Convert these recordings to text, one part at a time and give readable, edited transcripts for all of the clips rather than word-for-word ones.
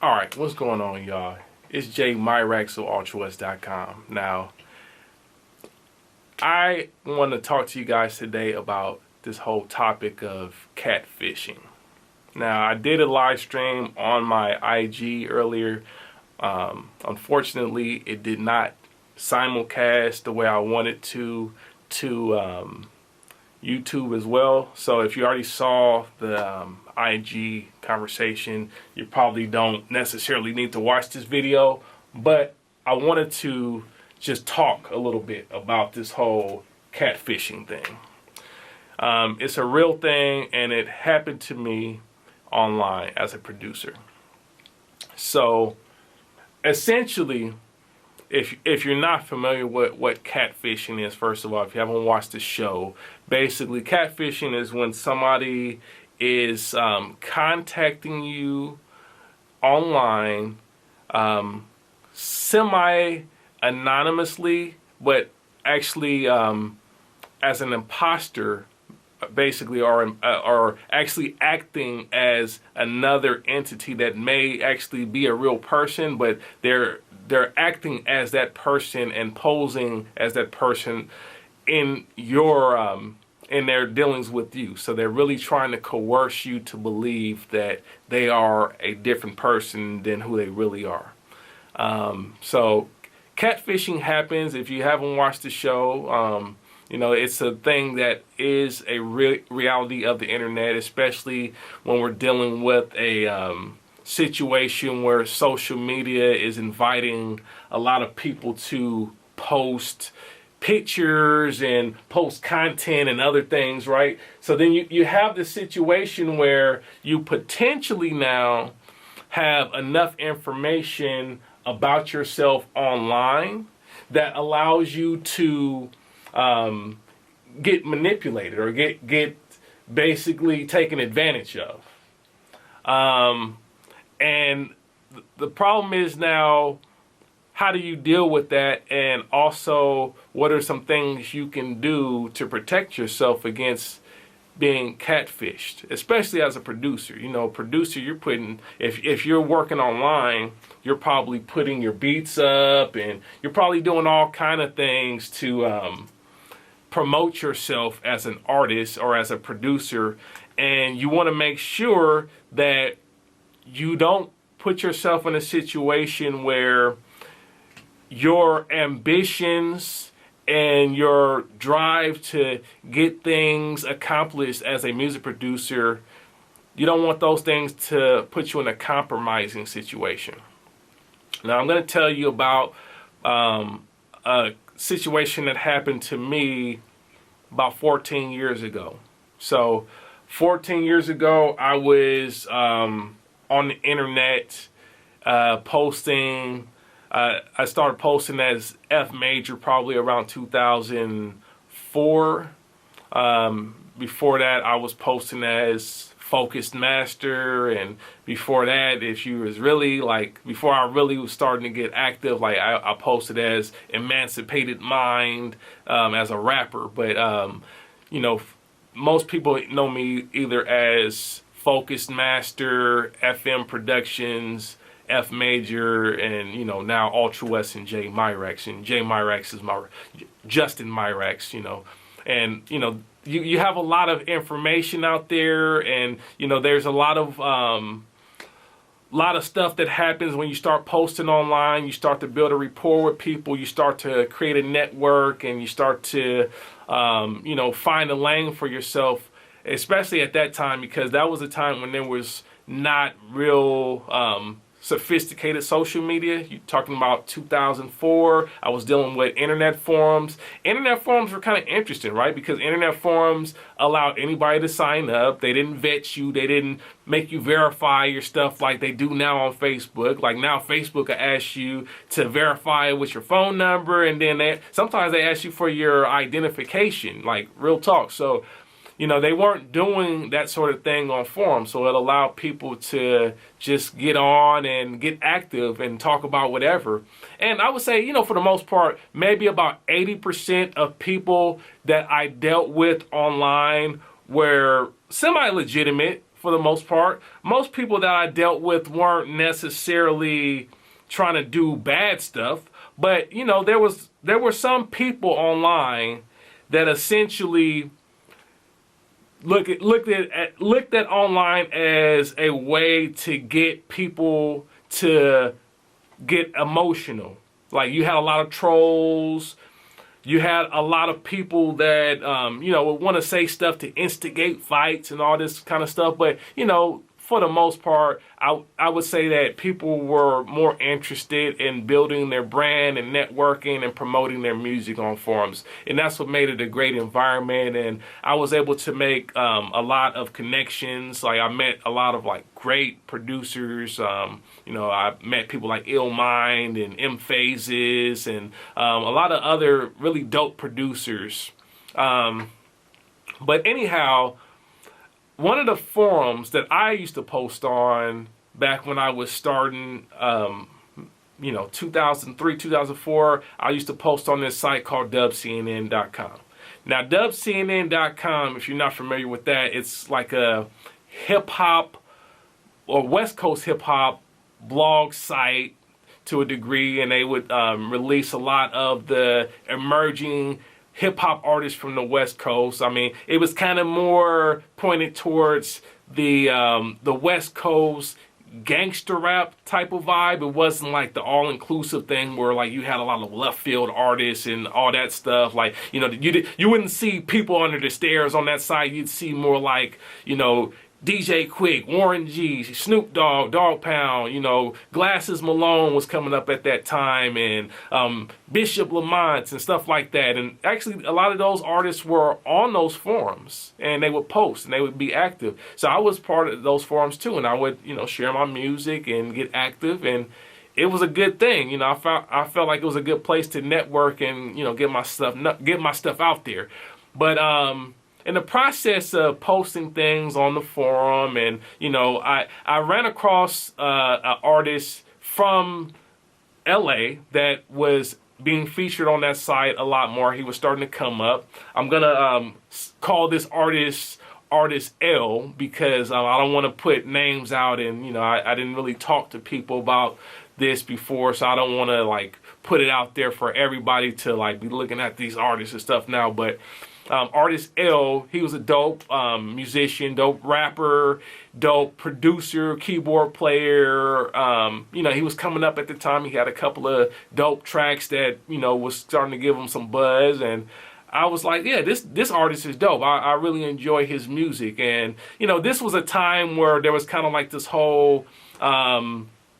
Alright, what's going on, y'all? It's Jay Myrax of ultrawest.com. Now, I want to talk to you guys today about this whole topic of catfishing. Now, I did a live stream on my IG earlier. Unfortunately, it did not simulcast the way I wanted to YouTube as well. So if you already saw the IG conversation, you probably don't necessarily need to watch this video, but I wanted to just talk a little bit about this whole catfishing thing. It's a real thing, and it happened to me online as a producer. So essentially, if you're not familiar with what catfishing is, first of all, if you haven't watched the show, basically catfishing is when somebody is contacting you online semi-anonymously, but actually as an imposter, basically, or actually acting as another entity that may actually be a real person, but they're acting as that person and posing as that person in your in their dealings with you. So they're really trying to coerce you to believe that they are a different person than who they really are. So catfishing happens. If you haven't watched the show, you know, it's a thing that is a reality of the internet, especially when we're dealing with a situation where social media is inviting a lot of people to post pictures and post content and other things, right? So then you have this situation where you potentially now have enough information about yourself online that allows you to get manipulated or get basically taken advantage of. And the problem is now, how do you deal with that? And also, what are some things you can do to protect yourself against being catfished, especially as a producer? You know, producer, you're putting, if you're working online, you're probably putting your beats up and you're probably doing all kind of things to promote yourself as an artist or as a producer. And you want to make sure that you don't put yourself in a situation where your ambitions and your drive to get things accomplished as a music producer, you don't want those things to put you in a compromising situation. Now, I'm going to tell you about a situation that happened to me about 14 years ago. So 14 years ago, I was on the internet posting. I started posting as F Major probably around 2004. Before that, I was posting as Focused Master, and before that, if you was really like, before I really was starting to get active, like I posted as Emancipated Mind as a rapper. But you know, most people know me either as Focused Master, FM Productions, F Major, and you know, now Ultra West and J Myrax. And J Myrax is my Justin Myrax, you know. And you know, you have a lot of information out there, and you know, there's a lot of stuff that happens when you start posting online. You start to build a rapport with people, you start to create a network, and you start to you know, find a lane for yourself, especially at that time, because that was a time when there was not real sophisticated social media. You're talking about 2004. I was dealing with internet forums. Internet forums were kind of interesting, right? Because internet forums allowed anybody to sign up. They didn't vet you. They didn't make you verify your stuff like they do now on Facebook. Like now Facebook will ask you to verify it with your phone number, and then sometimes they ask you for your identification, like real talk. So you know, they weren't doing that sort of thing on forums, so it allowed people to just get on and get active and talk about whatever. And I would say, you know, for the most part, maybe about 80% of people that I dealt with online were semi-legitimate for the most part. Most people that I dealt with weren't necessarily trying to do bad stuff, but you know, there were some people online that essentially looked at online as a way to get people to get emotional. Like, you had a lot of trolls. You had a lot of people that, you know, would want to say stuff to instigate fights and all this kind of stuff. But, you know, for the most part, I would say that people were more interested in building their brand and networking and promoting their music on forums. And that's what made it a great environment. And I was able to make a lot of connections. Like, I met a lot of like great producers. You know, I met people like Ill Mind and M Phases and a lot of other really dope producers. But anyhow, one of the forums that I used to post on back when I was starting, you know, 2003, 2004, I used to post on this site called dubcnn.com. Now, dubcnn.com, if you're not familiar with that, it's like a hip-hop or West Coast hip-hop blog site to a degree, and they would release a lot of the emerging hip-hop artists from the West Coast. I mean, it was kind of more pointed towards the West Coast gangster rap type of vibe. It wasn't like the all-inclusive thing where like you had a lot of left field artists and all that stuff. Like, you know, you wouldn't see people under the stairs on that side. You'd see more like, you know, DJ Quick, Warren G, Snoop Dogg, Dog Pound, you know, Glasses Malone was coming up at that time, and Bishop Lamont and stuff like that. And actually, a lot of those artists were on those forums, and they would post and they would be active. So I was part of those forums too, and I would, you know, share my music and get active, and it was a good thing. You know, I felt like it was a good place to network and, you know, get my stuff out there. But in the process of posting things on the forum, and, you know, I ran across an artist from LA that was being featured on that site a lot more. He was starting to come up. I'm going to call this artist L, because I don't want to put names out, and, you know, I didn't really talk to people about this before, so I don't want to like put it out there for everybody to like be looking at these artists and stuff now. But artist L, he was a dope musician, dope rapper, dope producer, keyboard player. You know, he was coming up at the time. He had a couple of dope tracks that, you know, was starting to give him some buzz, and I was like, yeah, this artist is dope. I really enjoy his music. And, you know, this was a time where there was kind of like this whole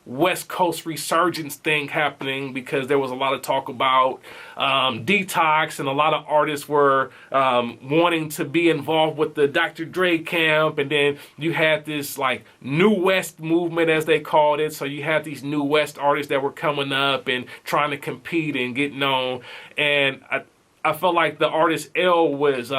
West Coast resurgence thing happening, because there was a lot of talk about detox, and a lot of artists were wanting to be involved with the Dr. Dre camp. And then you had this like New West movement, as they called it. So you had these New West artists that were coming up and trying to compete and get known. And I felt like the artist L was,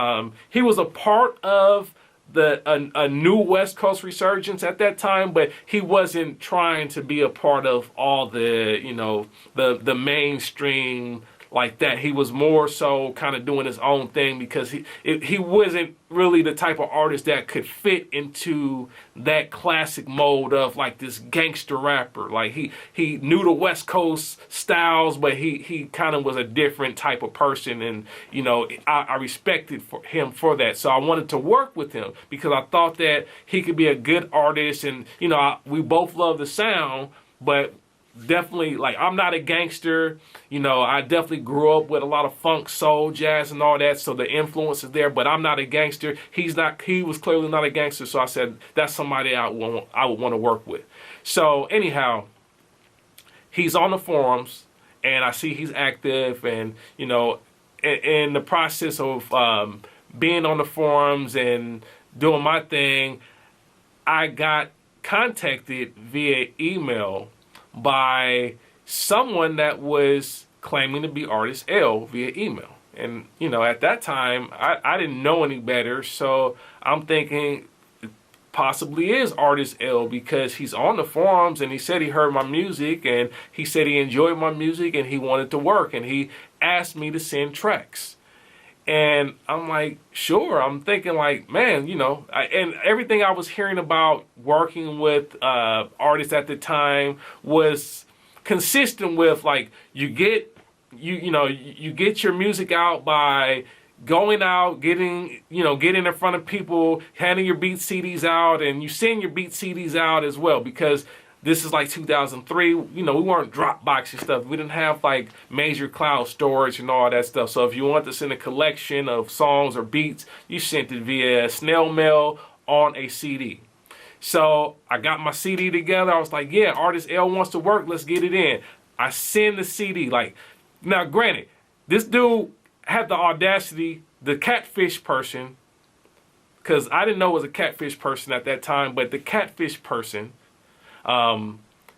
he was a part of a new West Coast resurgence at that time, but he wasn't trying to be a part of all the, you know, the mainstream like that. He was more so kind of doing his own thing, because he wasn't really the type of artist that could fit into that classic mold of like this gangster rapper. Like he knew the West Coast styles, but he kind of was a different type of person, and, you know, I respected him for that. So I wanted to work with him because I thought that he could be a good artist, and, you know, we both love the sound, but definitely, like, I'm not a gangster. You know, I definitely grew up with a lot of funk, soul, jazz, and all that, so the influence is there, but I'm not a gangster. He was clearly not a gangster, so I said, that's somebody I would want to work with. So anyhow, he's on the forums, and I see he's active, and, you know, in the process of being on the forums and doing my thing, I got contacted via email by someone that was claiming to be artist L via email. And, you know, at that time, I didn't know any better, so I'm thinking it possibly is artist L, because he's on the forums, and he said he heard my music, and he said he enjoyed my music, and he wanted to work, and he asked me to send tracks. And I'm like, sure. I'm thinking like, man, and everything I was hearing about working with artists at the time was consistent with like you get your music out by going out, getting in front of people, handing your beat CDs out, and you send your beat CDs out as well, because this is like 2003. We weren't Dropbox stuff. We didn't have like major cloud storage and all that stuff. So if you wanted to send a collection of songs or beats, you sent it via snail mail on a CD. So I got my CD together. I was like, yeah, artist L wants to work. Let's get it in. I send the CD. Like, now granted, this dude had the audacity, the Catfish person, because I didn't know it was a Catfish person at that time, but the Catfish person,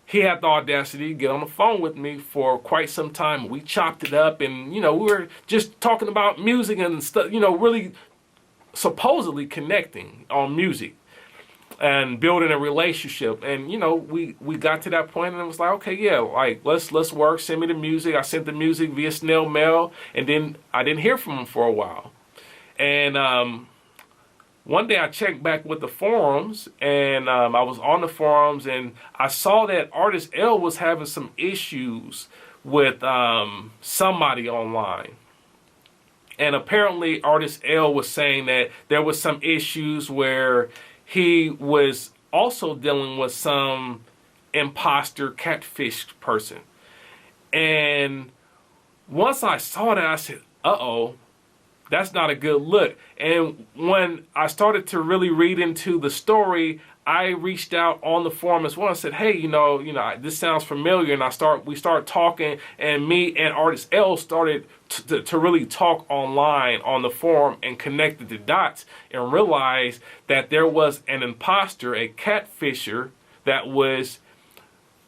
he had the audacity to get on the phone with me for quite some time. We chopped it up, and we were just talking about music and stuff, really supposedly connecting on music and building a relationship. And we got to that point, and it was like, okay, yeah, like let's work. Send me the music. I sent the music via snail mail, and then I didn't hear from him for a while. And one day I checked back with the forums, and I was on the forums, and I saw that artist L was having some issues with somebody online. And apparently artist L was saying that there was some issues where he was also dealing with some imposter catfish person. And once I saw that, I said, uh-oh, that's not a good look. And when I started to really read into the story, I reached out on the forum as well and said, hey, this sounds familiar. And we started talking, and me and artist L started to really talk online on the forum and connected the dots and realized that there was an imposter, a catfisher, that was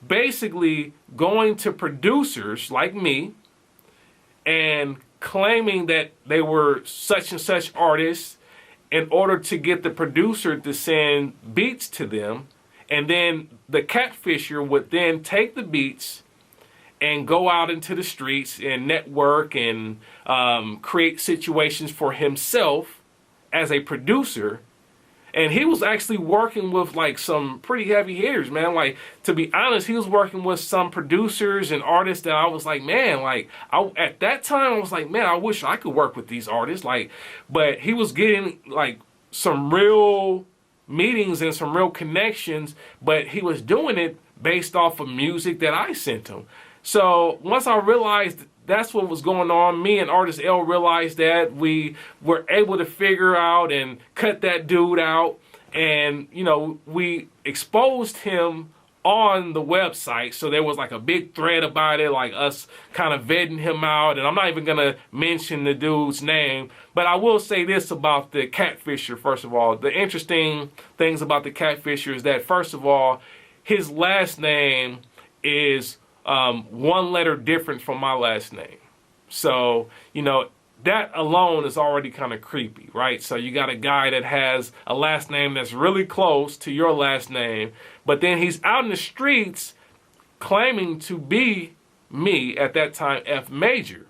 basically going to producers like me and claiming that they were such and such artists in order to get the producer to send beats to them. And then the catfisher would then take the beats and go out into the streets and network and create situations for himself as a producer. And he was actually working with like some pretty heavy hitters, man. Like, to be honest, he was working with some producers and artists that I was like, man, like at that time I was like, man, I wish I could work with these artists. Like, but he was getting like some real meetings and some real connections, but he was doing it based off of music that I sent him. So once I realized that's what was going on, me and artist L realized that. We were able to figure out and cut that dude out, and we exposed him on the website. So there was like a big thread about it, like us kind of vetting him out. And I'm not even gonna mention the dude's name, but I will say this about the Catfisher. First of all, the interesting things about the Catfisher is that, first of all, his last name is one letter different from my last name. So, that alone is already kind of creepy, right? So you got a guy that has a last name that's really close to your last name, but then he's out in the streets claiming to be me, at that time, F major.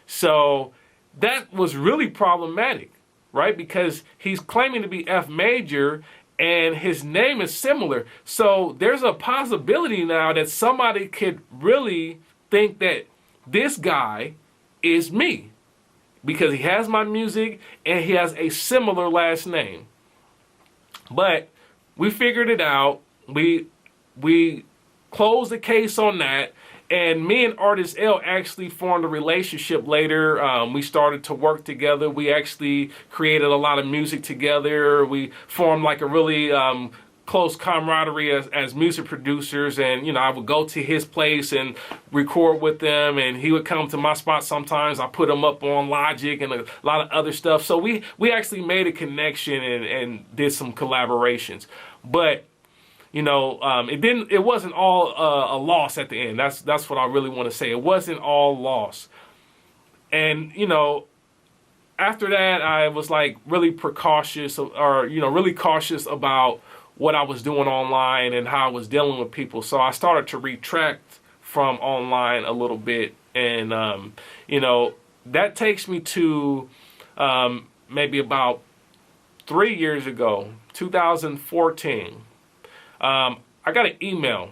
So that was really problematic, right? Because he's claiming to be F major and his name is similar. So there's a possibility now that somebody could really think that this guy is me, because he has my music and he has a similar last name. But we figured it out. We closed the case on that. And me and artist L actually formed a relationship later. We started to work together. We actually created a lot of music together. We formed like a really close camaraderie as music producers. And, I would go to his place and record with them, and he would come to my spot sometimes. I put him up on Logic and a lot of other stuff. So we actually made a connection and did some collaborations. But it wasn't all a loss at the end. That's what I really want to say. It wasn't all loss. And, after that, I was like really precautious really cautious about what I was doing online and how I was dealing with people. So I started to retract from online a little bit. And, that takes me to maybe about 3 years ago, 2014, I got an email,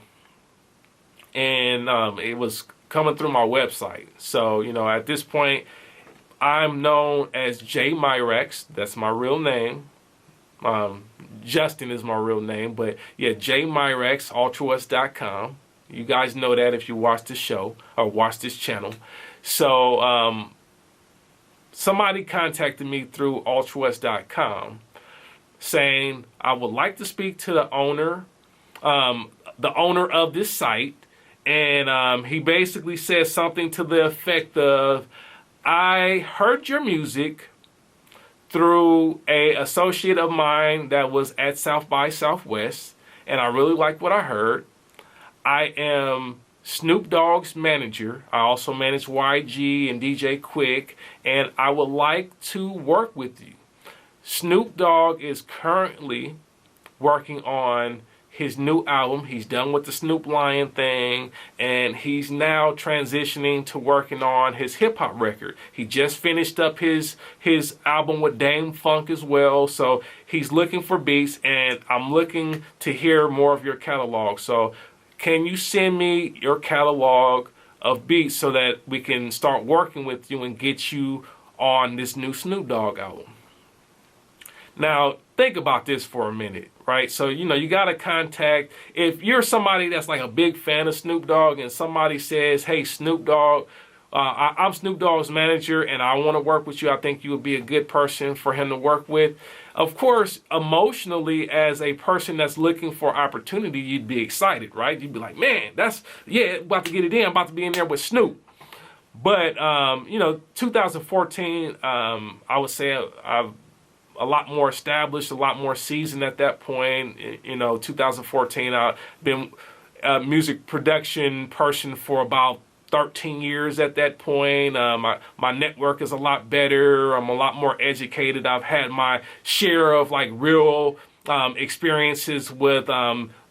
and it was coming through my website. So, at this point, I'm known as J Myrex. That's my real name. Justin is my real name, but yeah, J Myrex, altruist.com. You guys know that if you watch this show or watch this channel. So somebody contacted me through altruist.com saying I would like to speak to the owner of this site, and he basically said something to the effect of, I heard your music through a associate of mine that was at South by Southwest, and I really liked what I heard. I am Snoop Dogg's manager. I also manage YG and DJ Quick, and I would like to work with you. Snoop Dogg is currently working on his new album. He's done with the Snoop Lion thing, and he's now transitioning to working on his hip-hop record. He just finished up his album with Dame Funk as well, so he's looking for beats, and I'm looking to hear more of your catalog. So can you send me your catalog of beats so that we can start working with you and get you on this new Snoop Dogg album? Now, think about this for a minute, right? So, you got to contact, if you're somebody that's like a big fan of Snoop Dogg and somebody says, hey, Snoop Dogg, I'm Snoop Dogg's manager and I want to work with you. I think you would be a good person for him to work with. Of course, emotionally, as a person that's looking for opportunity, you'd be excited, right? You'd be like, man, about to get it in. I'm about to be in there with Snoop. But, 2014, I would say I've a lot more established, a lot more seasoned at that point. 2014, I've been a music production person for about 13 years at that point. My network is a lot better. I'm a lot more educated. I've had my share of like real experiences with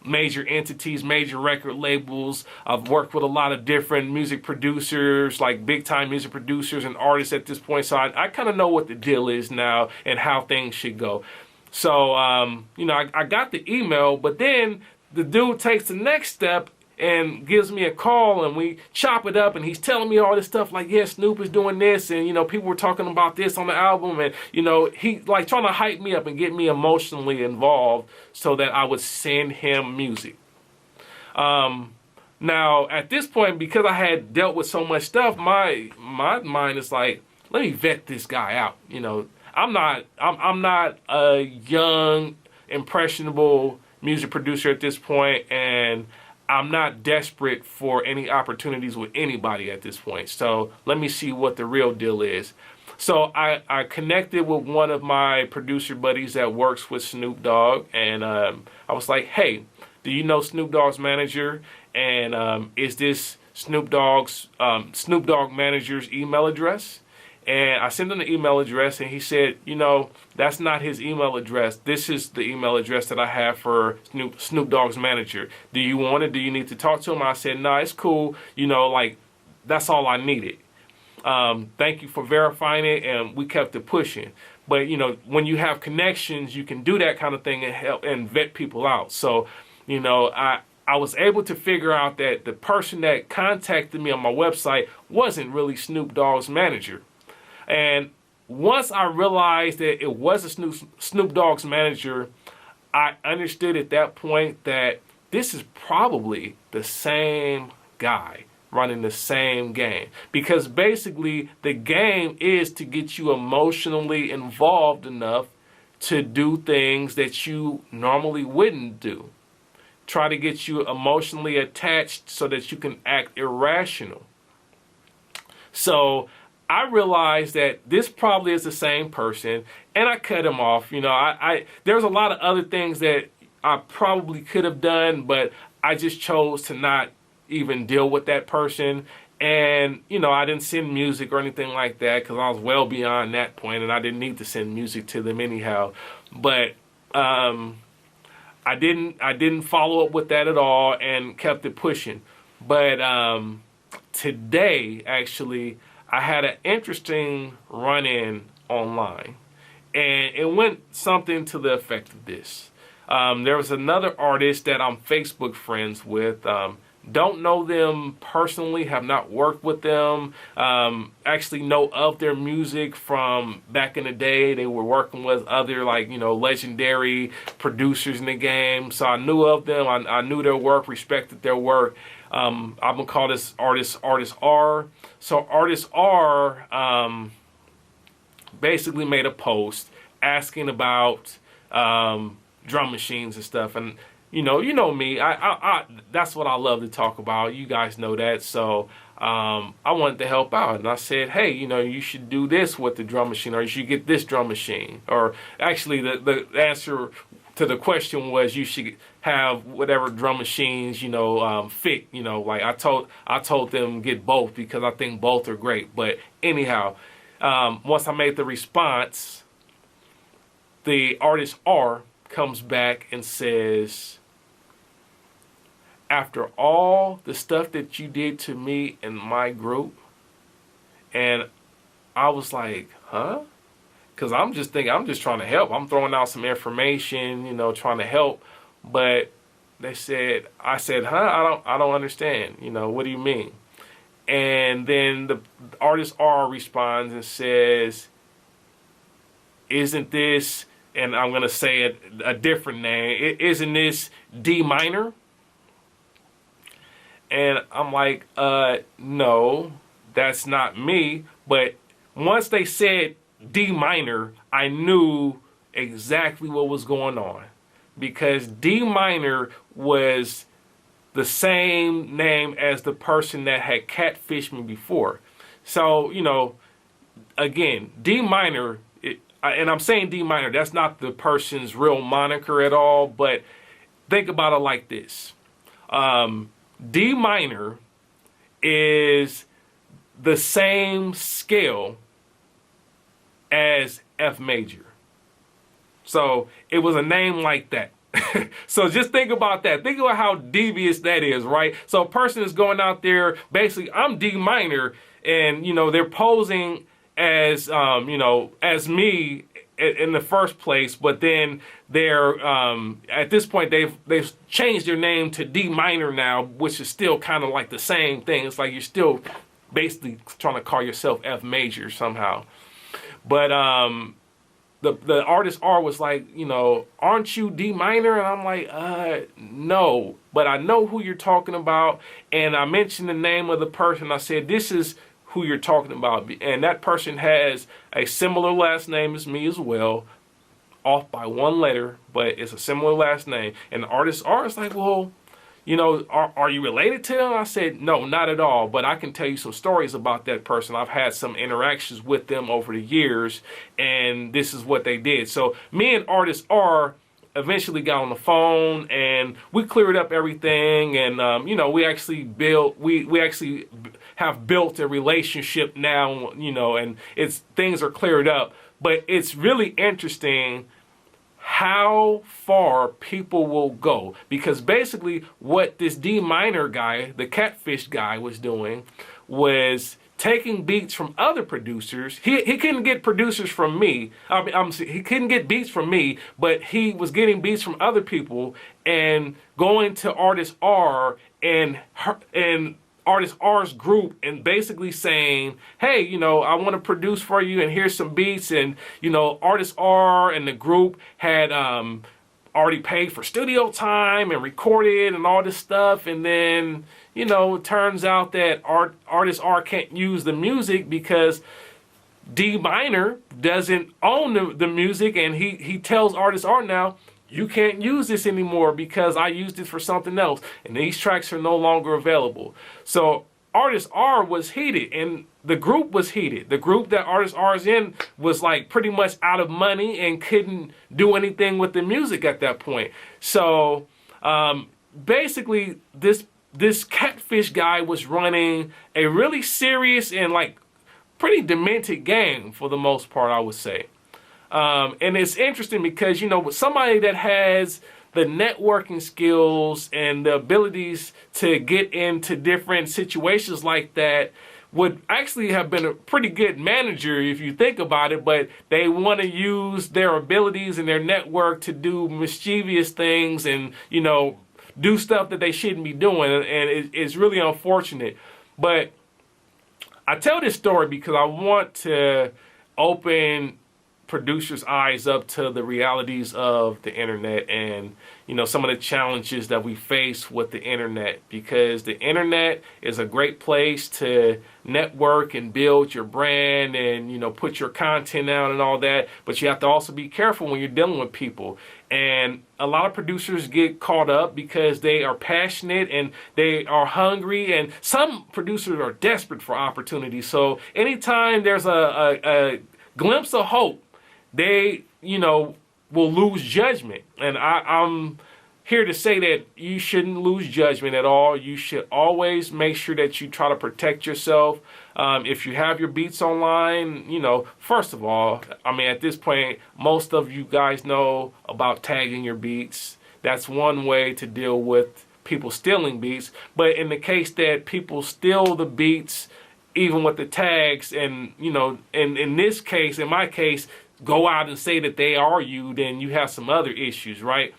major entities, major record labels. I've worked with a lot of different music producers, like big time music producers and artists at this point. So I kind of know what the deal is now and how things should go. So, I got the email, but then the dude takes the next step and gives me a call, and we chop it up, and he's telling me all this stuff like, yeah, Snoop is doing this, and people were talking about this on the album, and he like trying to hype me up and get me emotionally involved so that I would send him music. Now at this point, because I had dealt with so much stuff, my mind is like, let me vet this guy out. I'm not a young, impressionable music producer at this point, and I'm not desperate for any opportunities with anybody at this point. So let me see what the real deal is. So I connected with one of my producer buddies that works with Snoop Dogg, and I was like, hey, do you know Snoop Dogg's manager? And is this Snoop Dogg manager's email address? And I sent him the email address, and he said, that's not his email address. This is the email address that I have for Snoop Dogg's manager. Do you want it? Do you need to talk to him? I said, no, it's cool. That's all I needed. Thank you for verifying it, and we kept it pushing. But, when you have connections, you can do that kind of thing and help and vet people out. So, I was able to figure out that the person that contacted me on my website wasn't really Snoop Dogg's manager. And once I realized that it was a Snoop Dogg's manager, I understood at that point that this is probably the same guy running the same game. Because basically the game is to get you emotionally involved enough to do things that you normally wouldn't do. Try to get you emotionally attached so that you can act irrational. So I realized that this probably is the same person, and I cut him off. There's a lot of other things that I probably could have done, but I just chose to not even deal with that person. And, I didn't send music or anything like that because I was well beyond that point, and I didn't need to send music to them anyhow. But I didn't follow up with that at all and kept it pushing. But today, actually, I had an interesting run-in online. And it went something to the effect of this. There was another artist that I'm Facebook friends with. Don't know them personally, have not worked with them. Actually know of their music from back in the day. They were working with other, like, legendary producers in the game. So I knew of them. I knew their work, respected their work. I'm going to call this artist R. So Artist R basically made a post asking about drum machines and stuff. And you know me. I that's what I love to talk about. You guys know that. So I wanted to help out, and I said, hey, you should do this with the drum machine, or you should get this drum machine. Or actually, the answer to the question was you should have whatever drum machines fit. Like I told them get both because I think both are great. But anyhow, once I made the response, the artist R comes back and says, after all the stuff that you did to me and my group, and I was like, huh? Because I'm just trying to help. I'm throwing out some information, trying to help. But I said, huh? I don't understand. What do you mean? And then the artist R responds and says, isn't this, and I'm going to say it a different name, isn't this D minor? And I'm like, no, that's not me. But once they said D minor, I knew exactly what was going on. Because D minor was the same name as the person that had catfished me before. So, again, D minor, and I'm saying D minor, that's not the person's real moniker at all, but think about it like this. D minor is the same scale as F major. So it was a name like that. So just think about that. Think about how devious that is, right? So a person is going out there, basically, I'm D minor, and, they're posing as, as me in the first place, but then they're, at this point, they've changed their name to D minor now, which is still kind of like the same thing. It's like you're still basically trying to call yourself F major somehow. But, the artist R was like, aren't you D minor? And I'm like, no, but I know who you're talking about. And I mentioned the name of the person. I said, this is who you're talking about. And that person has a similar last name as me as well, off by one letter, but it's a similar last name. And the artist R is like, well, are you related to them? I said, no, not at all. But I can tell you some stories about that person. I've had some interactions with them over the years, and this is what they did. So me and artist R eventually got on the phone, and we cleared up everything. And, we actually have built a relationship now, and things are cleared up. But it's really interesting how far people will go, because basically what this D minor guy, the Catfish guy, was doing was taking beats from other producers. He couldn't get producers from me. He couldn't get beats from me, but he was getting beats from other people and going to artist R and artist R's group and basically saying, hey, I want to produce for you, and here's some beats. And, artist R and the group had already paid for studio time and recorded and all this stuff. And then, it turns out that artist R can't use the music because D minor doesn't own the music. And he tells artist R now, you can't use this anymore because I used it for something else, and these tracks are no longer available. So artist R was heated, and the group was heated. The group that artist R is in was like pretty much out of money and couldn't do anything with the music at that point. So basically this Catfish guy was running a really serious and like pretty demented game for the most part, I would say. And it's interesting because, with somebody that has the networking skills and the abilities to get into different situations like that, would actually have been a pretty good manager if you think about it, but they want to use their abilities and their network to do mischievous things and, you know, do stuff that they shouldn't be doing, and it's really unfortunate. But I tell this story because I want to open producers' eyes up to the realities of the internet and, you know, some of the challenges that we face with the internet, because the internet is a great place to network and build your brand and, you know, put your content out and all that, but you have to also be careful when you're dealing with people. And a lot of producers get caught up because they are passionate and they are hungry, and some producers are desperate for opportunity. So anytime there's a glimpse of hope, they, you know, will lose judgment. And I'm here to say that you shouldn't lose judgment at all. You should always make sure that you try to protect yourself. If you have your beats online, you know, first of all, I mean, at this point, most of you guys know about tagging your beats. That's one way to deal with people stealing beats. But in the case that people steal the beats, even with the tags, and, you know, in this case, in my case, go out and say that they are you, then you have some other issues, right?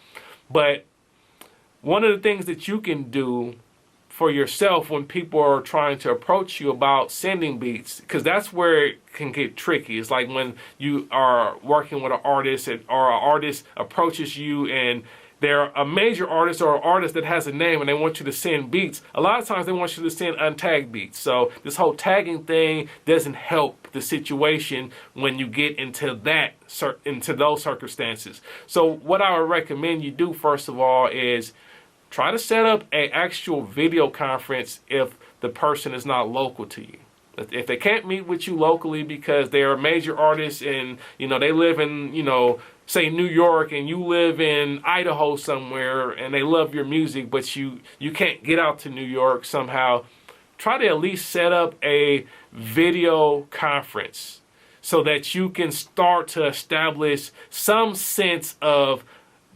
But one of the things that you can do for yourself when people are trying to approach you about sending beats, because that's where it can get tricky. It's like when you are working with an artist or an artist approaches you and they're a major artist or an artist that has a name and they want you to send beats. A lot of times they want you to send untagged beats. So this whole tagging thing doesn't help the situation when you get into those circumstances. So what I would recommend you do, first of all, is try to set up an actual video conference if the person is not local to you. If they can't meet with you locally because they're a major artist and, you know, they live in, you know, say New York, and you live in Idaho somewhere and they love your music, but you can't get out to New York somehow, try to at least set up a video conference so that you can start to establish some sense of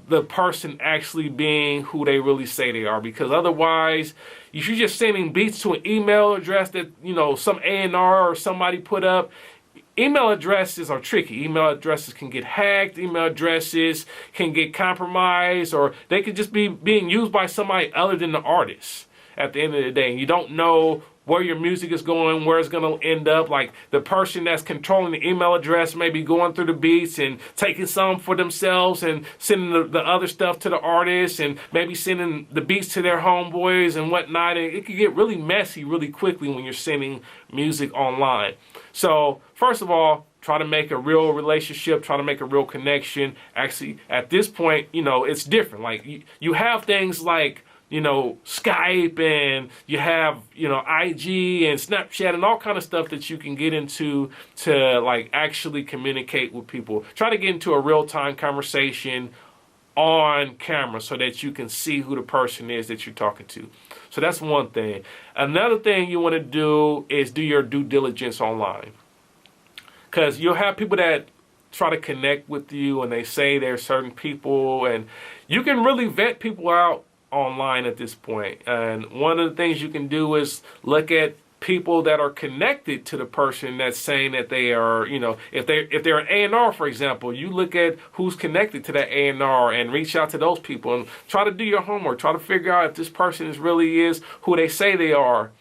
the person actually being who they really say they are. Because otherwise, if you're just sending beats to an email address that, you know, some A&R or somebody put up, email addresses are tricky. Email addresses can get hacked. Email addresses can get compromised, or they could just be being used by somebody other than the artist at the end of the day. And you don't know where your music is going, where it's going to end up. Like the person that's controlling the email address may be going through the beats and taking some for themselves and sending the other stuff to the artist, and maybe sending the beats to their homeboys and whatnot. And it can get really messy really quickly when you're sending music online. So first of all, try to make a real relationship, try to make a real connection. Actually, at this point, you know, it's different. Like you have things like, you know, Skype, and you have, you know, IG and Snapchat and all kind of stuff that you can get into to like actually communicate with people. Try to get into a real-time conversation on camera so that you can see who the person is that you're talking to. So that's one thing. Another thing you want to do is do your due diligence online. Because you'll have people that try to connect with you and they say they're certain people, and you can really vet people out online at this point. And one of the things you can do is look at people that are connected to the person that's saying that they are, you know, if they're an A&R, for example, you look at who's connected to that A&R and reach out to those people and try to do your homework. Try to figure out if this person really is who they say they are.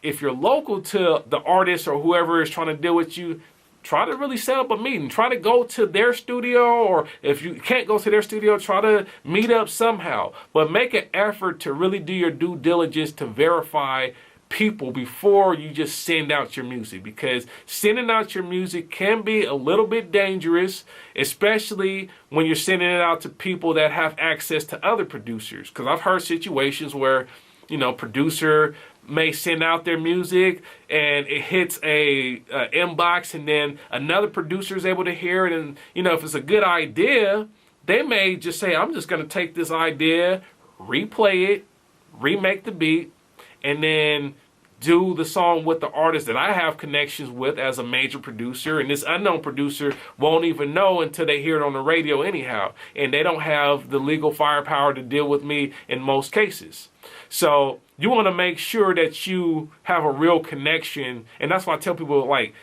If you're local to the artist or whoever is trying to deal with you, try to really set up a meeting. Try to go to their studio, or if you can't go to their studio, try to meet up somehow. But make an effort to really do your due diligence to verify people before you just send out your music, because sending out your music can be a little bit dangerous, especially when you're sending it out to people that have access to other producers. Because I've heard situations where, you know, producer may send out their music and it hits a inbox, and then another producer is able to hear it. And, you know, if it's a good idea, they may just say, I'm just going to take this idea, replay it, remake the beat, and then do the song with the artist that I have connections with as a major producer, and this unknown producer won't even know until they hear it on the radio anyhow, and they don't have the legal firepower to deal with me in most cases. So you want to make sure that you have a real connection, and that's why I tell people, like,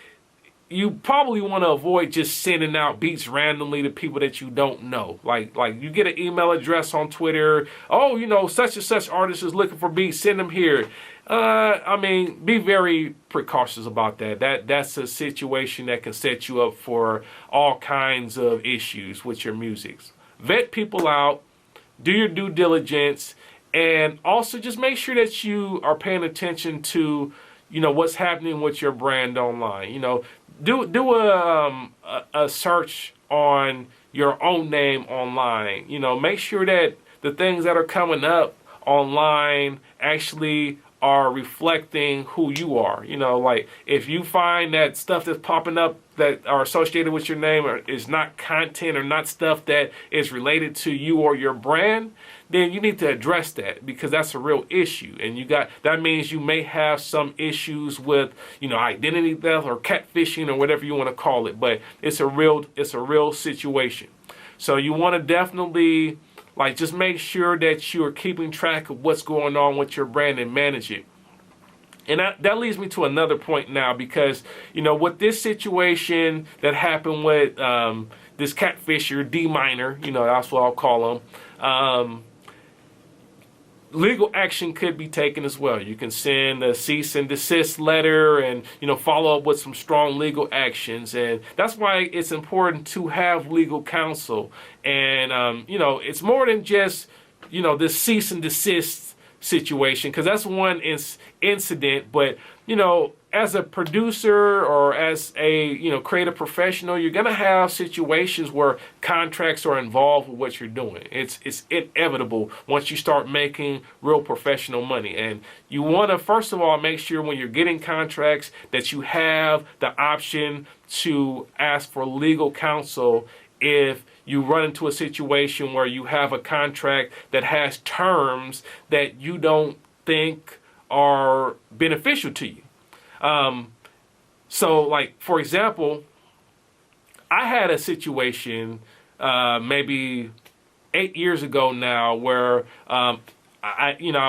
you probably want to avoid just sending out beats randomly to people that you don't know. Like you get an email address on Twitter, oh, you know, such and such artist is looking for beats, send them here. I mean, be very precautious about that. That's a situation that can set you up for all kinds of issues with your music. Vet people out, do your due diligence, and also just make sure that you are paying attention to, you know, what's happening with your brand online. You know, do a search on your own name online. You know, make sure that the things that are coming up online actually are reflecting who you are. You know, like if you find that stuff that's popping up that are associated with your name is not content or not stuff that is related to you or your brand, then you need to address that, because that's a real issue. And that means you may have some issues with, you know, identity theft or catfishing or whatever you want to call it, but it's a real situation. So you want to definitely, like, just make sure that you are keeping track of what's going on with your brand and manage it. And that leads me to another point now, because, you know, with this situation that happened with this Catfisher, D-minor, you know, that's what I'll call him, legal action could be taken as well. You can send a cease and desist letter and, you know, follow up with some strong legal actions. And that's why it's important to have legal counsel. And, you know, it's more than just, you know, this cease and desist situation, because that's one incident. But, you know, as a producer or as a, you know, creative professional, you're going to have situations where contracts are involved with what you're doing. It's inevitable once you start making real professional money. And you want to, first of all, make sure when you're getting contracts that you have the option to ask for legal counsel if you run into a situation where you have a contract that has terms that you don't think are beneficial to you. So, like, for example, I had a situation maybe 8 years ago now where I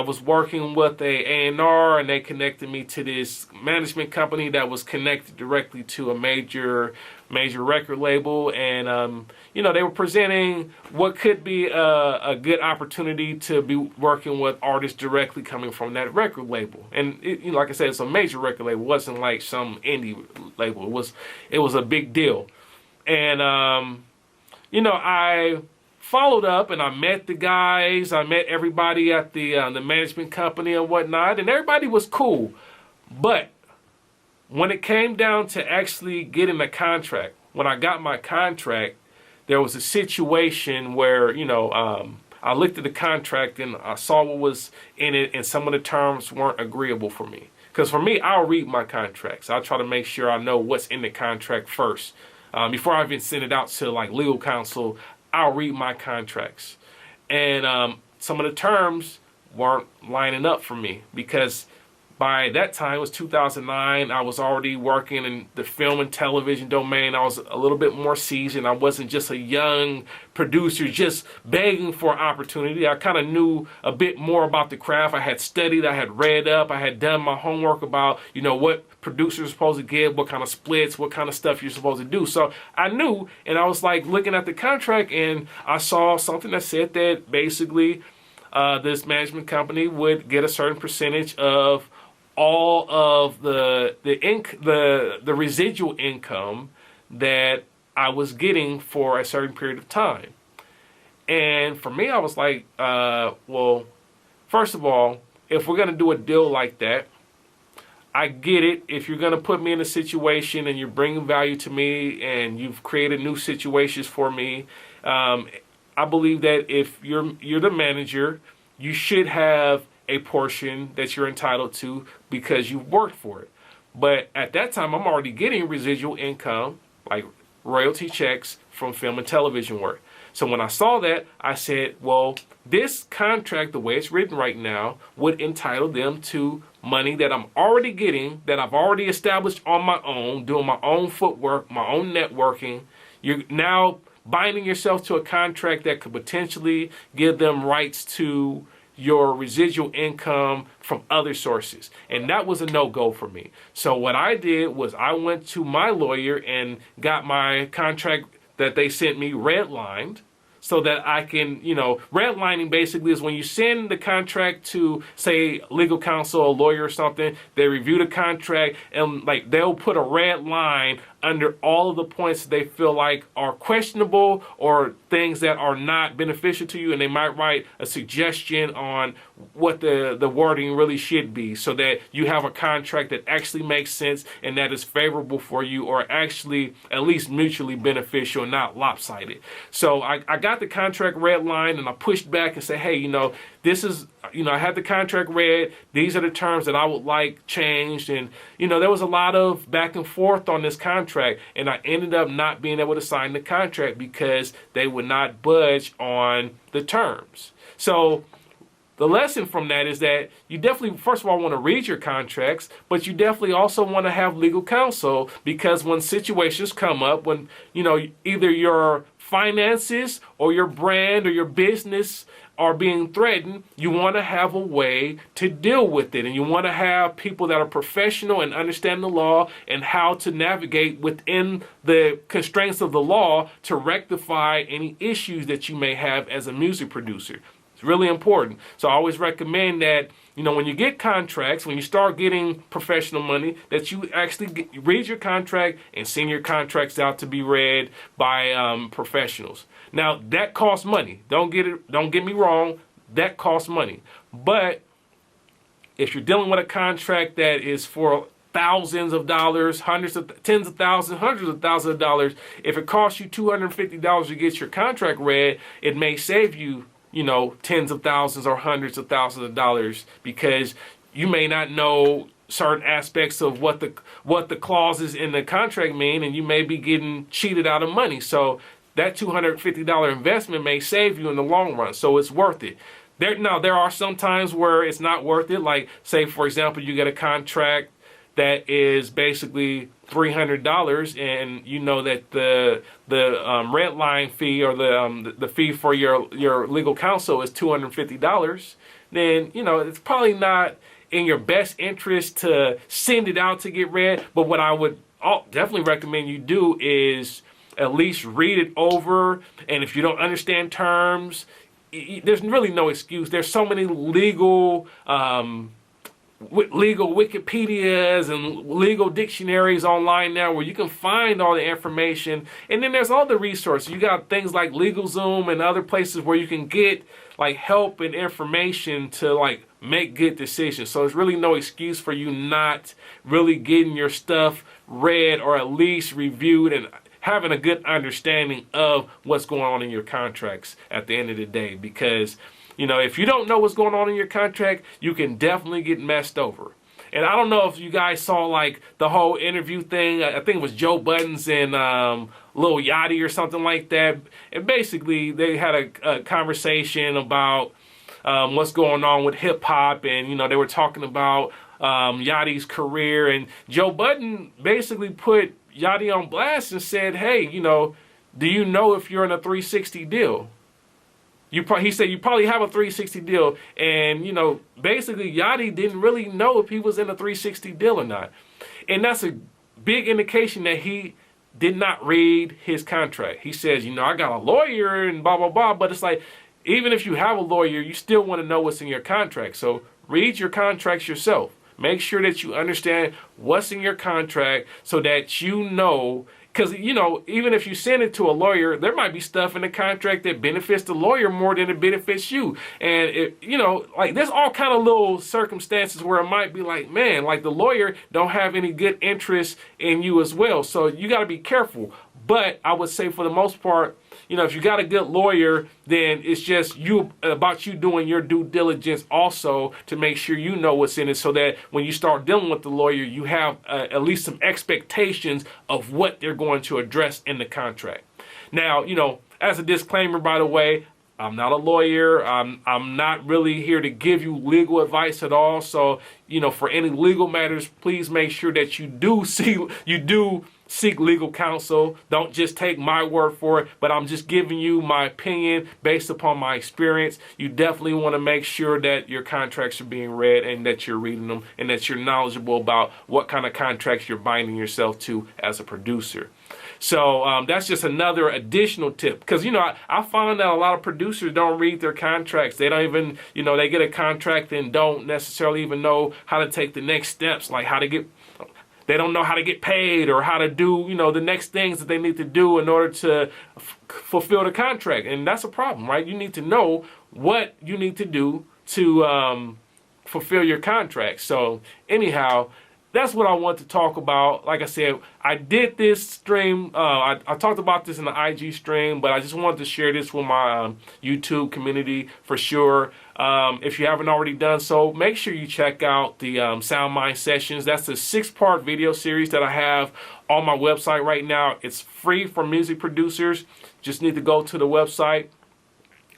was working with a A&R, and they connected me to this management company that was connected directly to a major record label, and you know, they were presenting what could be a good opportunity to be working with artists directly coming from that record label. And you know, like I said, it's a major record label. It wasn't like some indie label. It was a big deal. And you know, I followed up and I met the guys. I met everybody at the management company and whatnot, and everybody was cool. But when it came down to actually getting a contract, when I got my contract, there was a situation where, you know, I looked at the contract and I saw what was in it, and some of the terms weren't agreeable for me. Because for me, I'll read my contracts. I'll try to make sure I know what's in the contract first. Before I even send it out to, like, legal counsel, I'll read my contracts. And some of the terms weren't lining up for me, because by that time, it was 2009, I was already working in the film and television domain. I was a little bit more seasoned. I wasn't just a young producer just begging for opportunity. I kind of knew a bit more about the craft. I had studied, I had read up, I had done my homework about, you know, what producers are supposed to get, what kind of splits, what kind of stuff you're supposed to do. So I knew, and I was like looking at the contract, and I saw something that said that basically this management company would get a certain percentage of all of the residual income that I was getting for a certain period of time. And for me, I was like, well, first of all, if we're going to do a deal like that, I get it. If you're going to put me in a situation and you're bringing value to me and you've created new situations for me, I believe that if you're the manager, you should have a portion that you're entitled to because you worked for it. But at that time, I'm already getting residual income, like royalty checks from film and television work. So when I saw that, I said, well, this contract, the way it's written right now, would entitle them to money that I'm already getting, that I've already established on my own, doing my own footwork, my own networking. You're now binding yourself to a contract that could potentially give them rights to your residual income from other sources. And that was a no-go for me. So what I did was I went to my lawyer and got my contract that they sent me redlined, so that I can, redlining basically is when you send the contract to, say, legal counsel, a lawyer or something, they review the contract and like they'll put a red line under all of the points that they feel like are questionable or things that are not beneficial to you, and they might write a suggestion on what the wording really should be, so that you have a contract that actually makes sense and that is favorable for you, or actually at least mutually beneficial and not lopsided. So I got the contract red line and I pushed back and said, hey, this is, I had the contract read. These are the terms that I would like changed. And, there was a lot of back and forth on this contract. And I ended up not being able to sign the contract because they would not budge on the terms. So the lesson from that is that you definitely, first of all, want to read your contracts, but you definitely also want to have legal counsel, because when situations come up, when, either your finances or your brand or your business are being threatened, you want to have a way to deal with it. And you want to have people that are professional and understand the law and how to navigate within the constraints of the law to rectify any issues that you may have as a music producer. It's really important. So I always recommend that, when you get contracts, when you start getting professional money, that you actually read your contract and send your contracts out to be read by professionals. Now, that costs money. Don't get me wrong. That costs money. But if you're dealing with a contract that is for thousands of dollars, tens of thousands, hundreds of thousands of dollars, if it costs you $250 to get your contract read, it may save you, tens of thousands or hundreds of thousands of dollars, because you may not know certain aspects of what the clauses in the contract mean, and you may be getting cheated out of money. So that $250 investment may save you in the long run. So it's worth it. There are some times where it's not worth it. Like, say, for example, you get a contract that is basically $300, and you know that the red line fee, or the fee for your legal counsel is $250. Then it's probably not in your best interest to send it out to get read. But what I would definitely recommend you do is at least read it over. And if you don't understand terms, there's really no excuse. There's so many legal Wikipedias and legal dictionaries online now where you can find all the information. And then there's other resources. You got things like LegalZoom and other places where you can get like help and information to like make good decisions. So there's really no excuse for you not really getting your stuff read, or at least reviewed, and having a good understanding of what's going on in your contracts at the end of the day. Because if you don't know what's going on in your contract, you can definitely get messed over. And I don't know if you guys saw like the whole interview thing. I think it was Joe Buttons and Lil Yachty or something like that. And basically they had a conversation about what's going on with hip hop, and they were talking about Yachty's career, and Joe Budden basically put Yachty on blast and said, hey, do you know if you're in a 360 deal? He said you probably have a 360 deal, and basically Yachty didn't really know if he was in a 360 deal or not. And that's a big indication that he did not read his contract. He says, I got a lawyer and blah, blah, blah, but it's like, even if you have a lawyer, you still want to know what's in your contract. So read your contracts yourself. Make sure that you understand what's in your contract so that because, even if you send it to a lawyer, there might be stuff in the contract that benefits the lawyer more than it benefits you. And, there's all kind of little circumstances where it might be like, man, like the lawyer don't have any good interest in you as well. So you got to be careful. But I would say for the most part, if you got a good lawyer, then it's just about you doing your due diligence also to make sure you know what's in it, so that when you start dealing with the lawyer, you have at least some expectations of what they're going to address in the contract. Now, as a disclaimer, by the way, I'm not a lawyer. I'm not really here to give you legal advice at all. So, for any legal matters, please make sure that you do seek legal counsel. Don't just take my word for it, but I'm just giving you my opinion based upon my experience. You definitely want to make sure that your contracts are being read and that you're reading them and that you're knowledgeable about what kind of contracts you're binding yourself to as a producer. So that's just another additional tip, because I find that a lot of producers don't read their contracts. They don't even, they get a contract and don't necessarily even know how to take the next steps, like they don't know how to get paid or how to do, the next things that they need to do in order to fulfill the contract. And that's a problem, right? You need to know what you need to do to fulfill your contract. So anyhow, that's what I want to talk about. Like I said, I did this stream. I talked about this in the IG stream, but I just wanted to share this with my YouTube community for sure. If you haven't already done so, make sure you check out the Sound Mind Sessions. That's a 6-part video series that I have on my website right now. It's free for music producers. Just need to go to the website.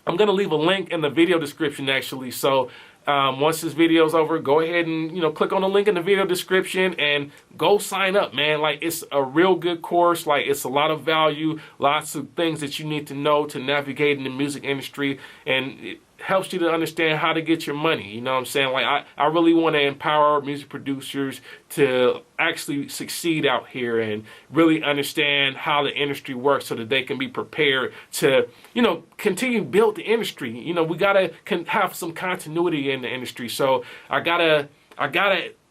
I'm going to leave a link in the video description, actually. So once this video is over, go ahead and click on the link in the video description and go sign up, man. Like, it's a real good course. Like, it's a lot of value, lots of things that you need to know to navigate in the music industry, and it helps you to understand how to get your money. You know what I'm saying? Like, I really want to empower music producers to actually succeed out here and really understand how the industry works so that they can be prepared to, continue to build the industry. We got to have some continuity in the industry. So I gotta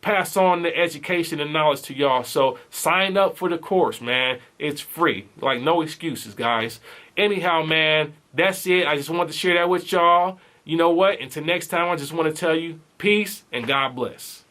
pass on the education and knowledge to y'all. So sign up for the course, man. It's free. Like, no excuses, guys. Anyhow, man, that's it. I just wanted to share that with y'all. You know what? Until next time, I just want to tell you peace and God bless.